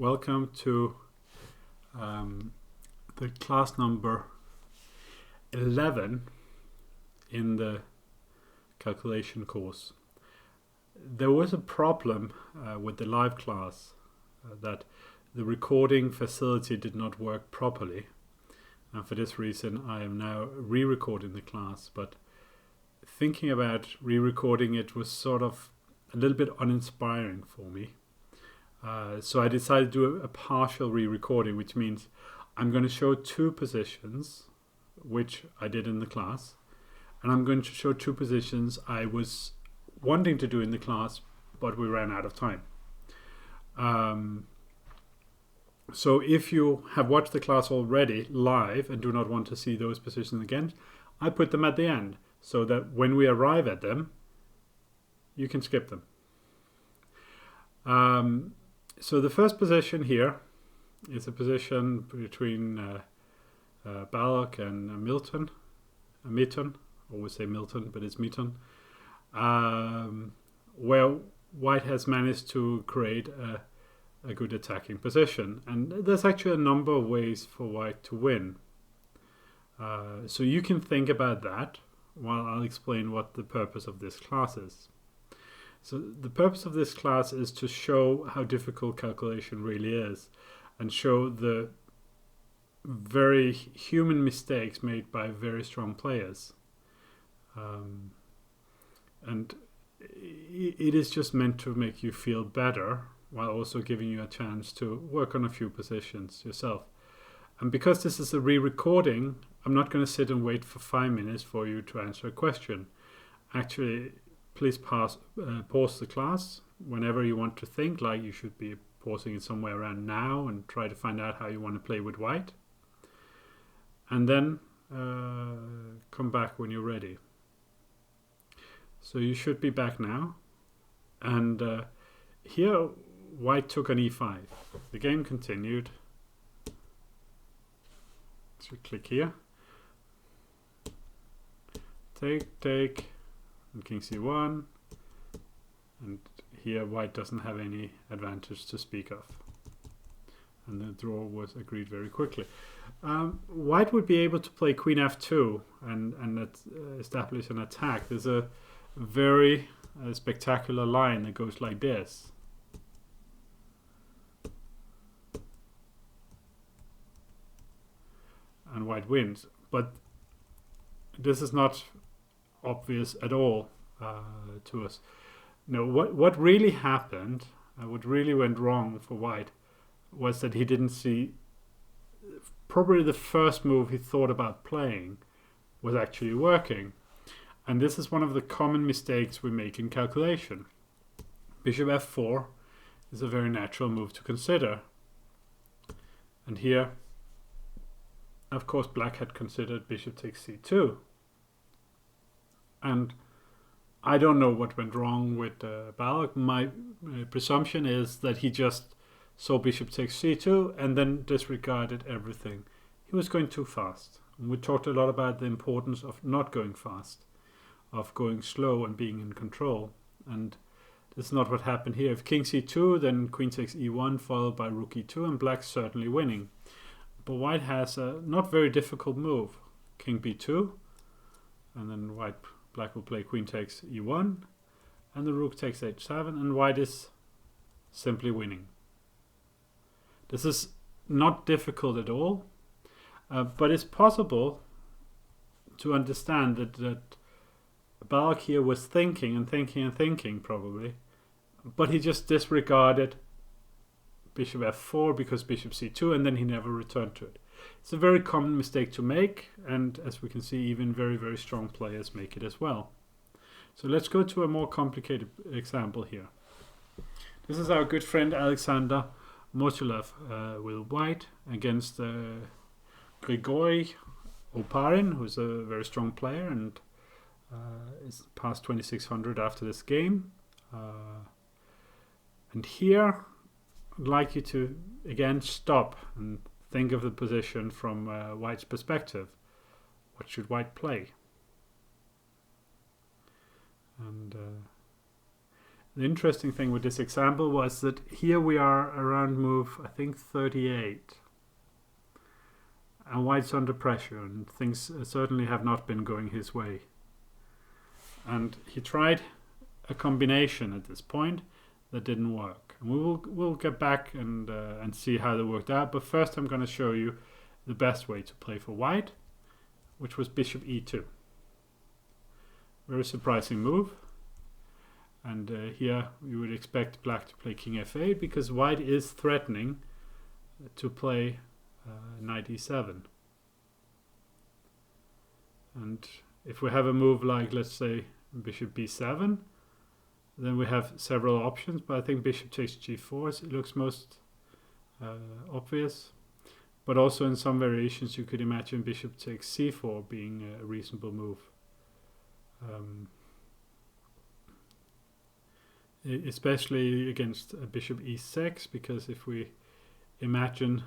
welcome to the class number 11 in the calculation course. There was a problem with the live class that the recording facility did not work properly, and for this reason I am now re-recording the class, but thinking about re-recording it was sort of a little bit uninspiring for me. So I decided to do a partial re-recording, which means I'm going to show two positions, which I did in the class, and I'm going to show two positions I was wanting to do in the class, but we ran out of time. So if you have watched the class already live and do not want to see those positions again, I put them at the end so that when we arrive at them, you can skip them. So the first position here is a position between Balak and Mitton, always say Milton, but it's Mitton, where White has managed to create a good attacking position. And there's actually a number of ways for White to win. So you can think about that while I'll explain what the purpose of this class is. So the purpose of this class is to show how difficult calculation really is and show the very human mistakes made by very strong players. And it is just meant to make you feel better while also giving you a chance to work on a few positions yourself. And because this is a re-recording, I'm not going to sit and wait for 5 minutes for you to answer a question. Actually, please pause the class whenever you want to think, like you should be pausing it somewhere around now and try to find out how you want to play with White. And then come back when you're ready. So you should be back now. And here White took an e5. The game continued. So click here. Take. And king c1, and here White doesn't have any advantage to speak of, and the draw was agreed very quickly. White would be able to play queen f2 and establish an attack. There's a very spectacular line that goes like this. And White wins, but this is not obvious at all to us. No, what really happened, what really went wrong for White, was that he didn't see probably the first move he thought about playing was actually working. And this is one of the common mistakes we make in calculation. Bishop f4 is a very natural move to consider. And here, of course, Black had considered bishop takes c2. And I don't know what went wrong with Balak. My presumption is that he just saw bishop takes c2 and then disregarded everything. He was going too fast. And we talked a lot about the importance of not going fast, of going slow and being in control. And this is not what happened here. If king c2, then queen takes e1 followed by rook e2, and Black's certainly winning. But White has a not very difficult move. King b2, and then Black will play queen takes e1, and the rook takes h7, and White is simply winning. This is not difficult at all, but it's possible to understand that Balak here was thinking probably, but he just disregarded bishop f4 because bishop c2, and then he never returned to it. It's a very common mistake to make, and as we can see, even very, very strong players make it as well. So let's go to a more complicated example here. This is our good friend Alexander Motylev with White against Grigory Oparin, who's a very strong player and is past 2600 after this game. And here I'd like you to again stop and think of the position from White's perspective. What should White play? And the interesting thing with this example was that here we are around move, I think, 38. And White's under pressure, and things certainly have not been going his way. And he tried a combination at this point that didn't work. And we'll get back and see how that worked out. But first I'm going to show you the best way to play for White, which was bishop e2. Very surprising move. And here you would expect Black to play king f8 because White is threatening to play knight e7. And if we have a move like, let's say, bishop b7, then we have several options, but I think bishop takes g4 it looks most obvious. But also in some variations you could imagine bishop takes c4 being a reasonable move. Especially against bishop e6, because if we imagine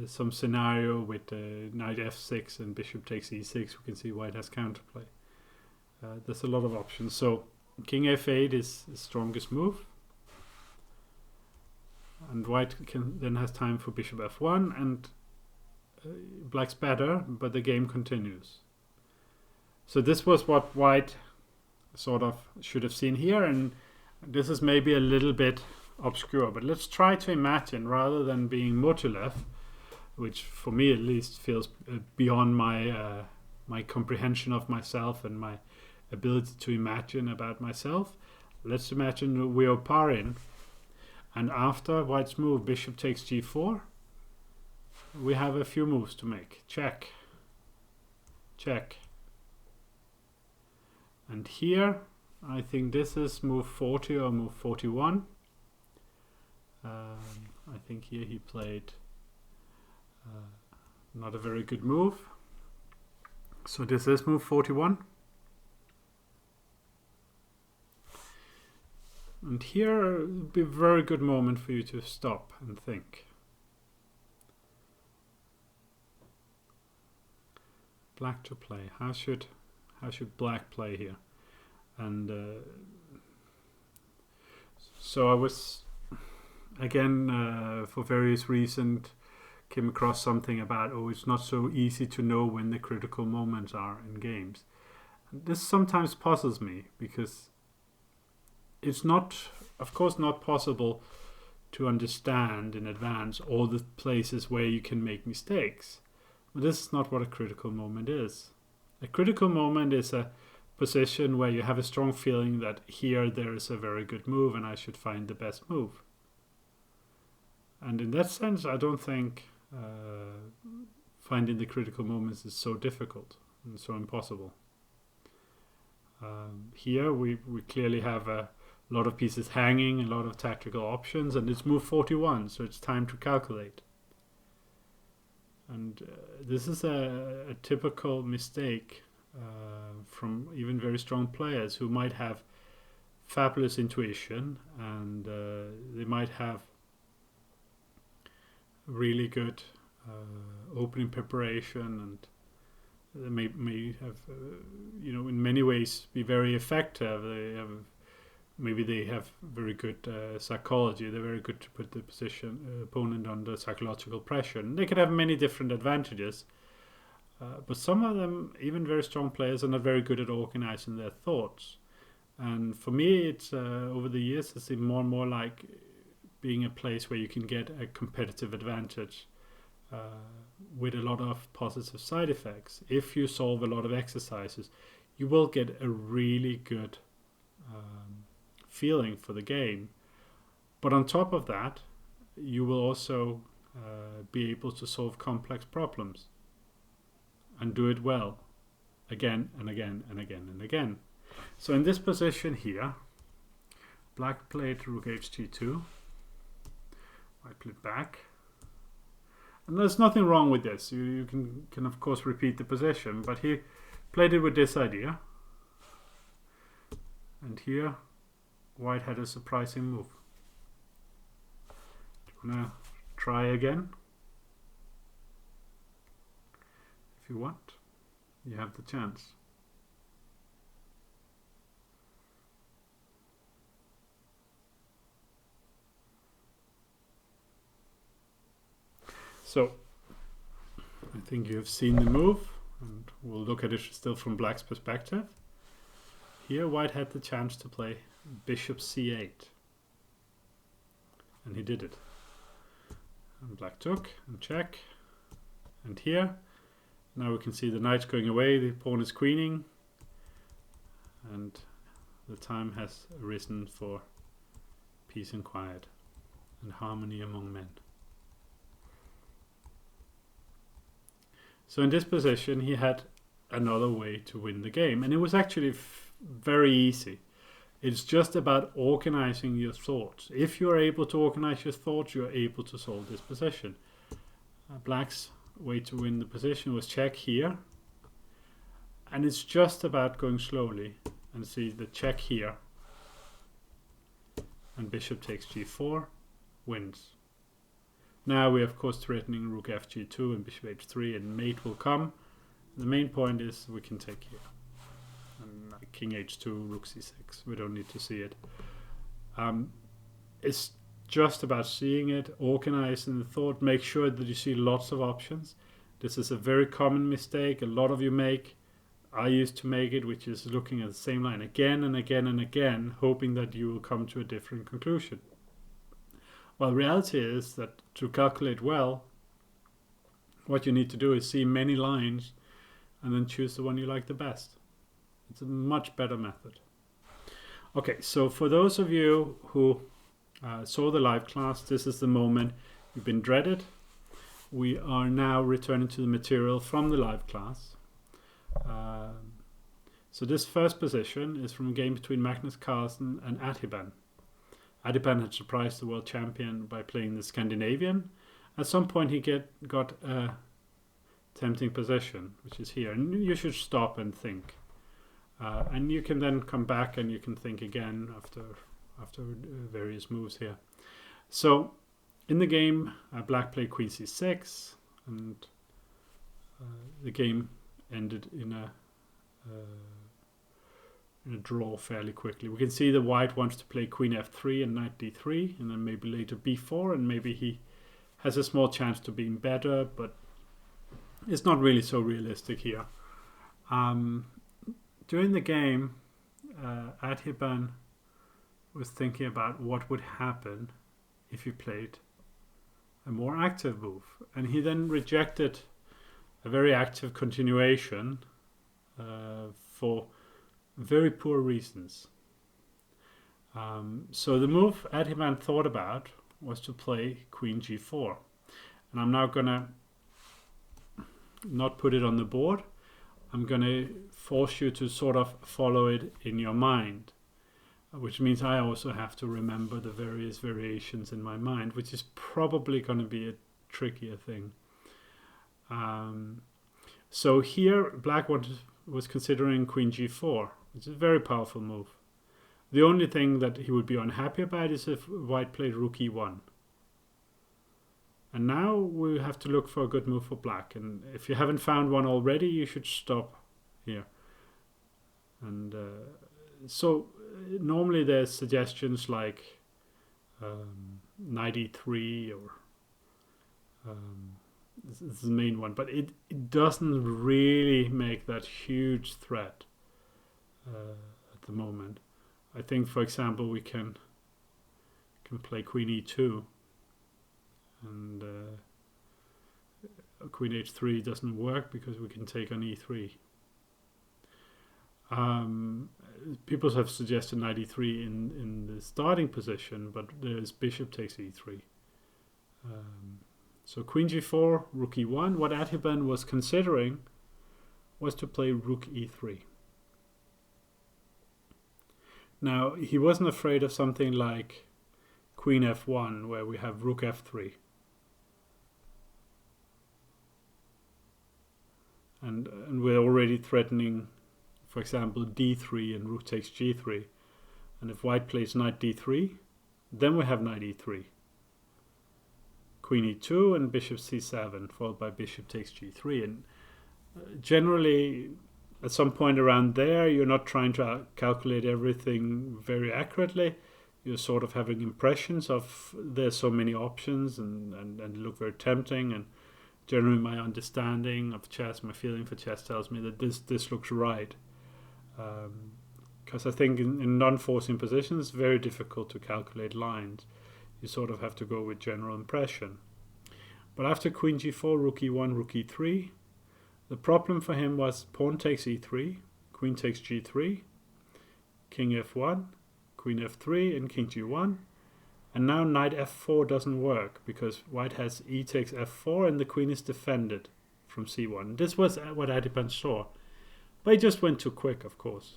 some scenario with knight f6 and bishop takes e6, we can see White has counterplay. There's a lot of options. So king f8 is the strongest move, and White then has time for bishop f1, and Black's better, but the game continues. So this was what White sort of should have seen here, and this is maybe a little bit obscure, but let's try to imagine, rather than being Motylev, which for me at least feels beyond my my comprehension of myself and my ability to imagine about myself. Let's imagine we are Parin, and after White's move bishop takes g4, we have a few moves to make. Check, check, and here I think this is move 40 or move 41. I think here he played not a very good move. So this is move 41. And here would be a very good moment for you to stop and think. Black to play. How should Black play here? And so I was again for various reasons came across something about, oh, it's not so easy to know when the critical moments are in games. And this sometimes puzzles me, because it's not, of course, not possible to understand in advance all the places where you can make mistakes. But this is not what a critical moment is. A critical moment is a position where you have a strong feeling that here there is a very good move and I should find the best move. And in that sense, I don't think finding the critical moments is so difficult and so impossible. Here we clearly have a lot of pieces hanging, a lot of tactical options, and it's move 41, so it's time to calculate. And this is a typical mistake from even very strong players who might have fabulous intuition, and they might have really good opening preparation, and they may have, in many ways be very effective. Maybe they have very good psychology. They're very good to put the opponent under psychological pressure. And they could have many different advantages. But some of them, even very strong players, are not very good at organizing their thoughts. And for me, it's over the years, it's been more and more like being a place where you can get a competitive advantage with a lot of positive side effects. If you solve a lot of exercises, you will get a really good feeling for the game. But on top of that, you will also be able to solve complex problems and do it well again and again and again and again. So in this position here, Black played rook hg2. I played back. And there's nothing wrong with this. You can of course repeat the position, but he played it with this idea. And here White had a surprising move. Do you want to try again? If you want, you have the chance. So I think you have seen the move, and we'll look at it still from black's perspective. Here white had the chance to play bishop c8, and he did it. And black took and check, and here now we can see the knight's going away, the pawn is queening, and the time has arisen for peace and quiet and harmony among men. So in this position he had another way to win the game, and it was actually very easy. It's just about organizing your thoughts. If you're able to organize your thoughts, you're able to solve this position. Black's way to win the position was check here, and it's just about going slowly, and see the check here, and bishop takes g4 wins. Now we are of course threatening rook fg2 and bishop h3, and mate will come. The main point is we can take here, and king h2, rook c6. We don't need to see it. It's just about seeing it, organizing the thought, make sure that you see lots of options. This is a very common mistake a lot of you make. I used to make it, which is looking at the same line again and again and again, hoping that you will come to a different conclusion. Well, reality is that to calculate well, what you need to do is see many lines and then choose the one you like the best. It's a much better method. Okay, so for those of you who saw the live class, this is the moment you've been dreaded. We are now returning to the material from the live class. So this first position is from a game between Magnus Carlsen and Adhiban. Adhiban had surprised the world champion by playing the Scandinavian. At some point he got a tempting position, which is here, and you should stop and think. And you can then come back and you can think again after various moves here. So in the game, black played queen c6, and the game ended in a draw fairly quickly. We can see the white wants to play queen f3 and knight d3, and then maybe later b4, and maybe he has a small chance to being better, but it's not really so realistic here. During the game, Adhiban was thinking about what would happen if he played a more active move, and he then rejected a very active continuation for very poor reasons. So the move Adhiban thought about was to play queen g4, and I'm now gonna not put it on the board. I'm gonna force you to sort of follow it in your mind, which means I also have to remember the various variations in my mind, which is probably going to be a trickier thing. So here black was considering queen g4, which is a very powerful move. The only thing that he would be unhappy about is if white played rook e1. And now we have to look for a good move for black, and if you haven't found one already, you should stop here. And so normally there's suggestions like knight e3, or this is the main one, but it doesn't really make that huge threat at the moment. I think, for example, we can play queen e2, and queen h3 doesn't work because we can take on e3. People have suggested knight e3 in the starting position, but there's bishop takes e3. So queen g4, rook e1. What Adhiban was considering was to play rook e3. Now, he wasn't afraid of something like queen f1, where we have rook f3. And we're already threatening, for example, d3 and rook takes g3. And if white plays knight d3, then we have knight e3. Queen e2 and bishop c7, followed by bishop takes g3. And generally, at some point around there, you're not trying to calculate everything very accurately. you're sort of having impressions of there's so many options and look very tempting, and generally my understanding of chess, my feeling for chess tells me that this looks right. Because I think in non-forcing positions, it's very difficult to calculate lines. You sort of have to go with general impression. But after queen g4, rook e1, rook e3, the problem for him was pawn takes e3, queen takes g3, king f1, queen f3, and king g1. And now knight f4 doesn't work because white has e takes f4 and the queen is defended from c1. This was what Adhiban saw. But he just went too quick, of course.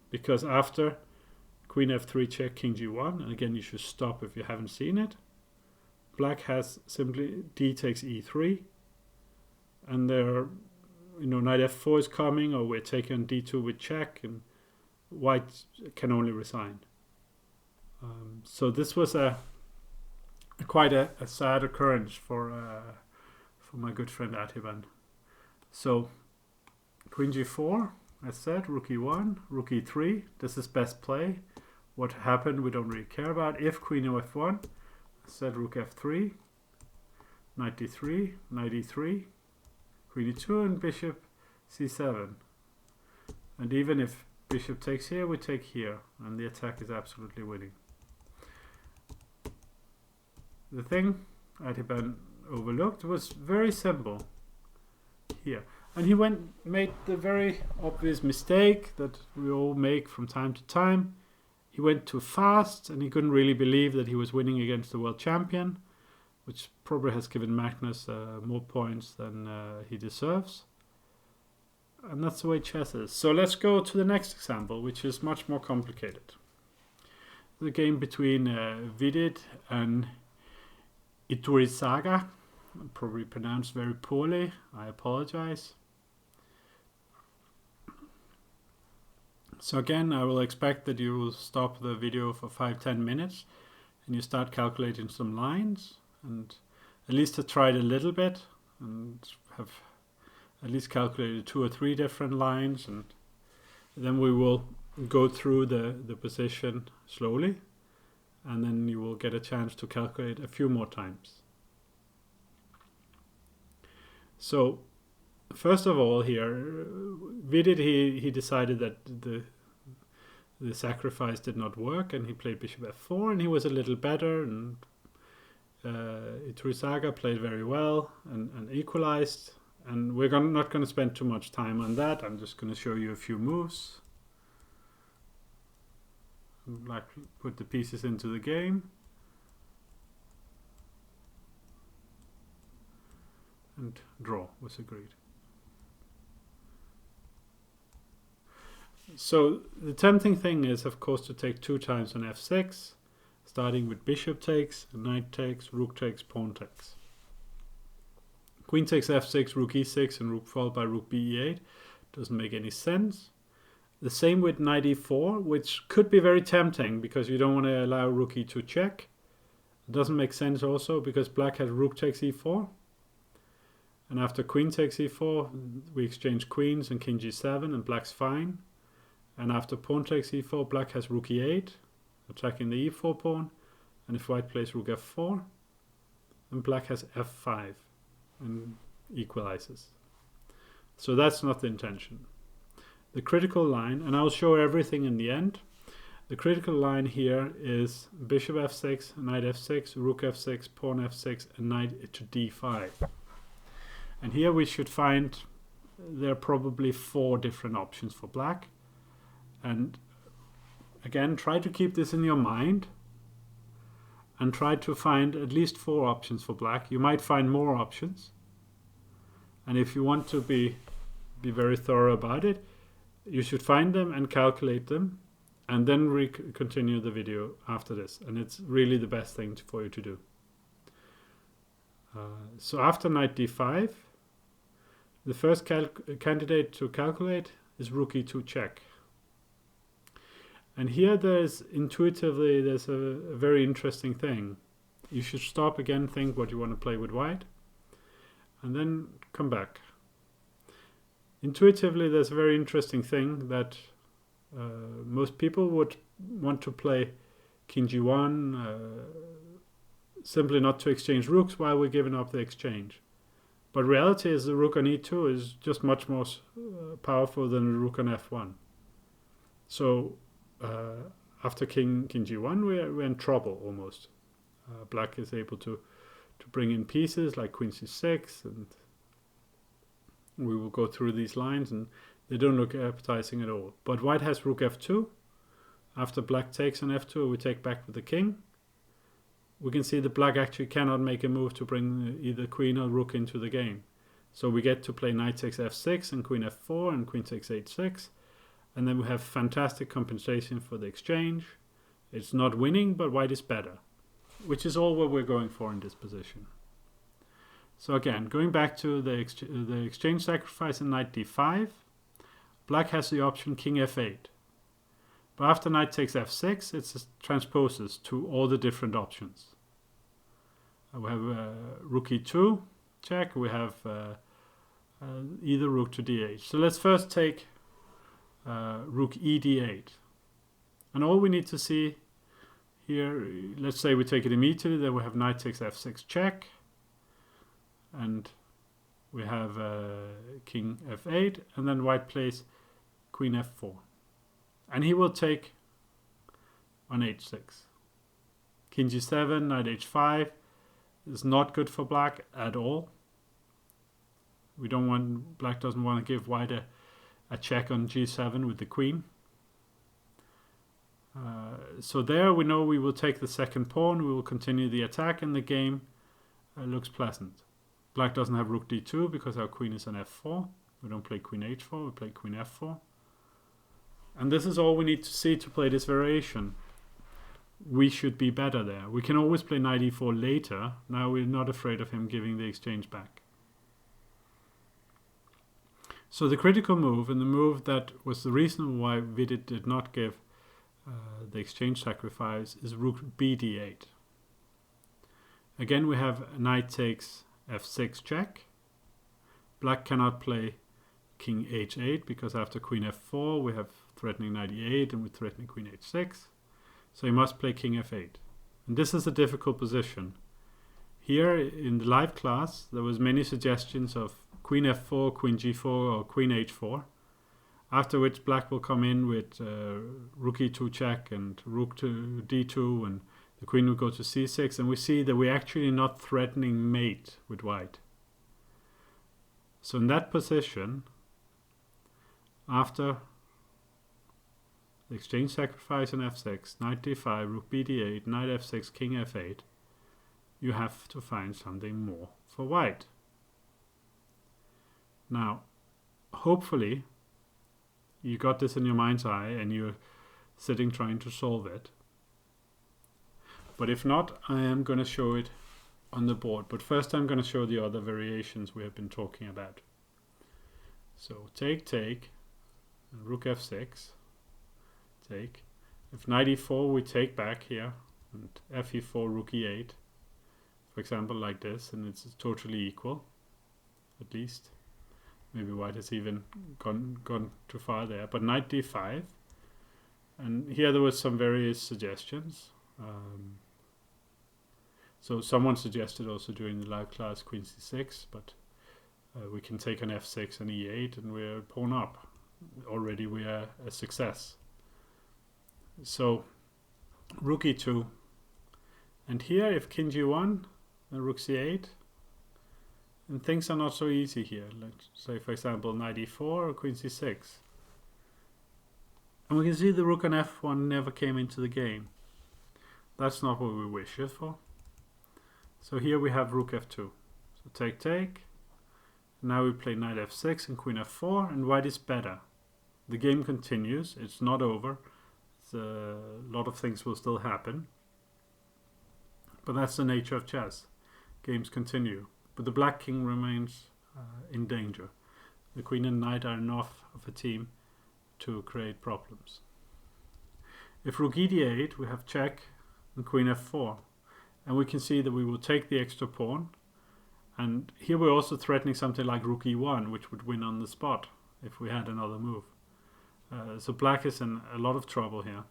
Because after queen f3 check, king g1, and again you should stop if you haven't seen it, black has simply d takes e3, and there, knight f4 is coming, or we're taking on d2 with check, and white can only resign. So this was quite a sad occurrence for my good friend Adhiban. So queen g4, as said, rook e1, rook e3. This is best play. What happened we don't really care about. If queen f1, as said, rook f3, knight d3, knight e3, queen e2, and bishop c7. And even if bishop takes here, we take here, and the attack is absolutely winning. The thing Adhiban overlooked was very simple here. And he made the very obvious mistake that we all make from time to time. He went too fast, and he couldn't really believe that he was winning against the world champion, which probably has given Magnus more points than he deserves. And that's the way chess is. So let's go to the next example, which is much more complicated. The game between Vidit and Iturrizaga, probably pronounced very poorly. I apologize. So again, I will expect that you will stop the video for 5-10 minutes and you start calculating some lines, and at least to try it a little bit and have at least calculated 2 or 3 different lines, and then we will go through the position slowly, and then you will get a chance to calculate a few more times. So first of all here, Vidit, he decided that the sacrifice did not work, and he played bishop f4, and he was a little better, and Iturrizaga played very well and equalized, and we're not going to spend too much time on that. I'm just going to show you a few moves. Like put the pieces into the game. And draw was agreed. So the tempting thing is, of course, to take 2 times on f6, starting with bishop takes, knight takes, rook takes, pawn takes. Queen takes f6, rook e6, and rook followed by rook be8. Doesn't make any sense. The same with knight e4, which could be very tempting because you don't want to allow rook e2 check. It doesn't make sense also because black has rook takes e4. And after queen takes e4, we exchange queens and king g7, and black's fine. And after pawn takes e4, black has rook e8, attacking the e4 pawn. And if white plays rook f4, then black has f5 and equalizes. So that's not the intention. The critical line, and I'll show everything in the end. The critical line here is bishop f6, knight f6, rook f6, pawn f6, and knight to d5. And here we should find there are probably 4 different options for black. And again, try to keep this in your mind and try to find at least 4 options for black. You might find more options. And if you want to be very thorough about it, you should find them and calculate them, and then continue the video after this. And it's really the best thing for you to do. So after knight d5, the first candidate to calculate is rook e2 check. And here there's a very interesting thing. You should stop again, think what you want to play with white, and then come back. Intuitively, there's a very interesting thing that most people would want to play king g1, simply not to exchange rooks while we're giving up the exchange. But reality is the rook on e2 is just much more powerful than the rook on f1. So after king g1, we're in trouble almost. Black is able to bring in pieces like queen c6, and we will go through these lines, and they don't look appetizing at all. But white has rook f2. After black takes on f2, we take back with the king. We can see that black actually cannot make a move to bring either queen or rook into the game. So we get to play knight takes f6 and queen f4 and queen takes h6. And then we have fantastic compensation for the exchange. It's not winning, but white is better, which is all what we're going for in this position. So again, going back to the exchange sacrifice in knight d5, black has the option king f8. But after knight takes f6, it transposes to all the different options. We have rook e2 check. We have either rook to d8. So let's first take rook e d8. And all we need to see here, let's say we take it immediately, then we have knight takes f6 check. And we have king f8. And then white plays queen f4. And he will take on h6. King g7, knight h5 is not good for black at all. Black doesn't want to give white a check on g7 with the queen. So there we know we will take the second pawn, we will continue the attack, and the game looks pleasant. Black doesn't have rook d2 because our queen is on f4. We don't play queen h4, we play queen f4. And this is all we need to see to play this variation. We should be better there. We can always play knight e4 later. Now we're not afraid of him giving the exchange back. So the critical move, and the move that was the reason why Vidit did not give the exchange sacrifice, is rook b d8. Again, we have knight takes f6 check. Black cannot play king h8 because after queen f4 we have threatening knight e8 and we're threatening queen h6. So he must play king f8. And this is a difficult position. Here in the live class there was many suggestions of queen f4, queen g4 or queen h4. After which black will come in with rook e2 check and rook to d2, and the queen will go to c6, and we see that we're actually not threatening mate with white. So in that position, after the exchange sacrifice on f6, knight d5, rook b d8, knight f6, king f8, you have to find something more for white. Now, hopefully, you got this in your mind's eye and you're sitting trying to solve it. But if not, I am going to show it on the board. But first I'm going to show the other variations we have been talking about. So take, rook f6, take. If knight e4 we take back here, and f e4, rook e8, for example, like this, and it's totally equal, at least. Maybe white has even gone too far there. But knight d5, and here there was some various suggestions. So someone suggested also during the live class queen c6, but we can take on f6 and e8 and we're pawn up. Already we are a success. So rook e2, and here if king g1, then rook c8, and things are not so easy here. Let's say for example knight e4 or queen c6. And we can see the rook on f1 never came into the game. That's not what we wish it for. So here we have rook f2. So take. Now we play knight f6 and queen f4, and white is better. The game continues, it's not over. A lot of things will still happen. But that's the nature of chess. Games continue. But the black king remains in danger. The queen and knight are enough of a team to create problems. If rook e d8, we have check and queen f4. And we can see that we will take the extra pawn. And here we're also threatening something like rook e1, which would win on the spot if we had another move. So black is in a lot of trouble here.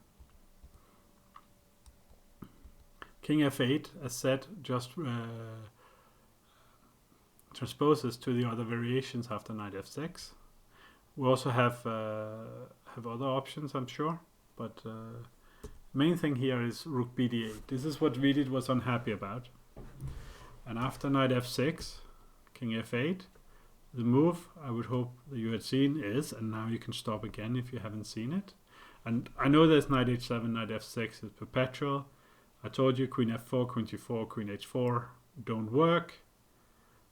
King f8, as said, just transposes to the other variations after knight f6. We also have other options, I'm sure, but main thing here is rook bd8. This is what Vidit was unhappy about. And after knight f6, king f8, the move I would hope that you had seen is, and now you can stop again if you haven't seen it. And I know there's knight h7, knight f6 is perpetual. I told you queen f4, queen g4, queen h4 don't work.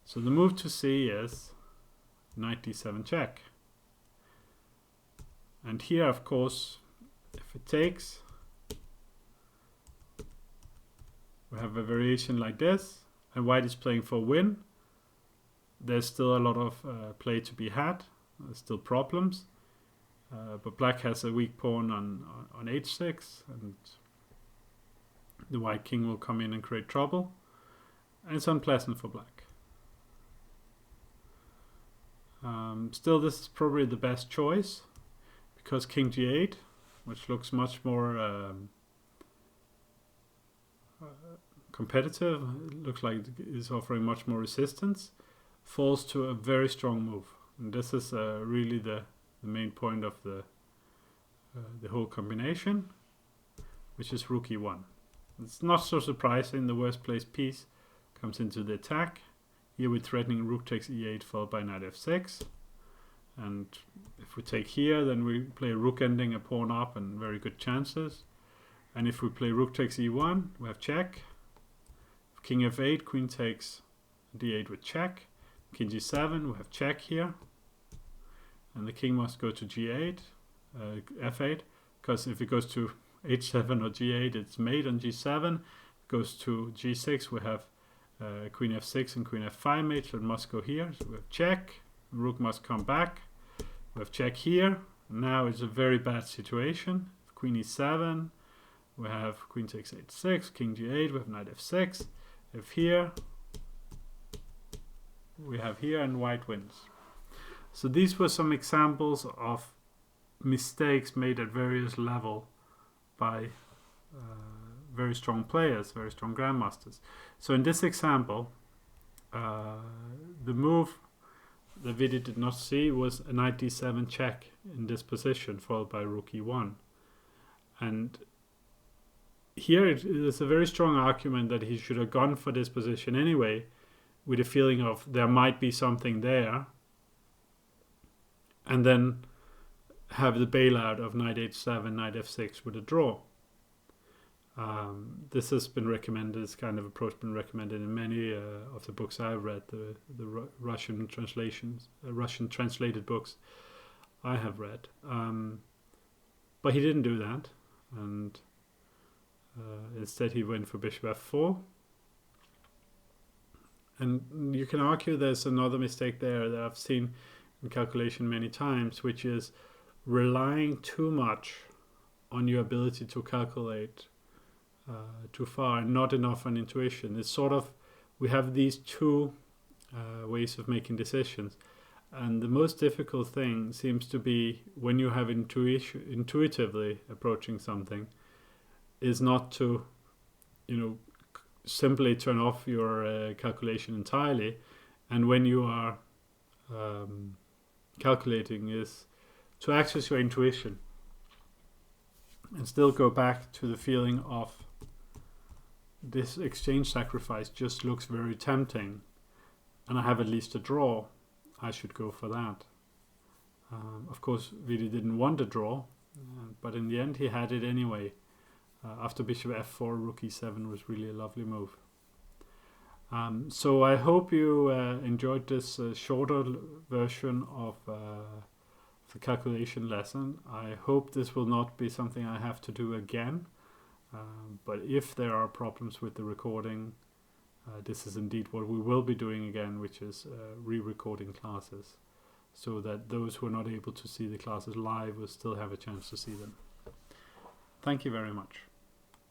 So the move to c is knight d7 check. And here, of course, if it takes, we have a variation like this, and white is playing for win. There's still a lot of play to be had. There's still problems, but black has a weak pawn on h6, and the white king will come in and create trouble, and it's unpleasant for black. Still, this is probably the best choice, because king g8, which looks much more competitive, looks like is offering much more resistance, falls to a very strong move. And this is really the main point of the whole combination, which is rook e1. It's not so surprising. The worst placed piece comes into the attack. Here we're threatening rook takes e8 followed by knight f6. And if we take here, then we play rook ending a pawn up and very good chances. And if we play rook takes e1, we have check. King f8, queen takes d8 with check. King g7, we have check here. And the king must go to g8, f8, because if it goes to h7 or g8, it's mate on g7. It goes to g6, we have queen f6 and queen f5 mate, so it must go here. So we have check, rook must come back. We have check here. Now it's a very bad situation. Queen e7, we have queen takes h6, king g8, we have knight f6. If here, we have here, and white wins. So these were some examples of mistakes made at various levels by very strong players, very strong grandmasters. So in this example, the move that Vidit did not see was a knight d7 check in this position, followed by rook e1. And here it is a very strong argument that he should have gone for this position anyway, with a feeling of there might be something there, and then have the bailout of knight h7, knight f6 with a draw. This has been recommended, this kind of approach been recommended in many of the books I've read, the Russian translations, Russian translated books I have read. But he didn't do that, and instead he went for bishop f4. And you can argue there's another mistake there that I've seen in calculation many times, which is relying too much on your ability to calculate too far and not enough on intuition. It's sort of, we have these two ways of making decisions, and the most difficult thing seems to be when you have intuitively approaching something, is not to, simply turn off your calculation entirely, and when you are calculating, is to access your intuition and still go back to the feeling of this exchange sacrifice just looks very tempting, and I have at least a draw. I should go for that. Of course, Vidit didn't want a draw, but in the end he had it anyway. After bishop f4, rook e7 was really a lovely move. So I hope you enjoyed this shorter version of the calculation lesson. I hope this will not be something I have to do again. But if there are problems with the recording, this is indeed what we will be doing again, which is re-recording classes, so that those who are not able to see the classes live will still have a chance to see them. Thank you very much.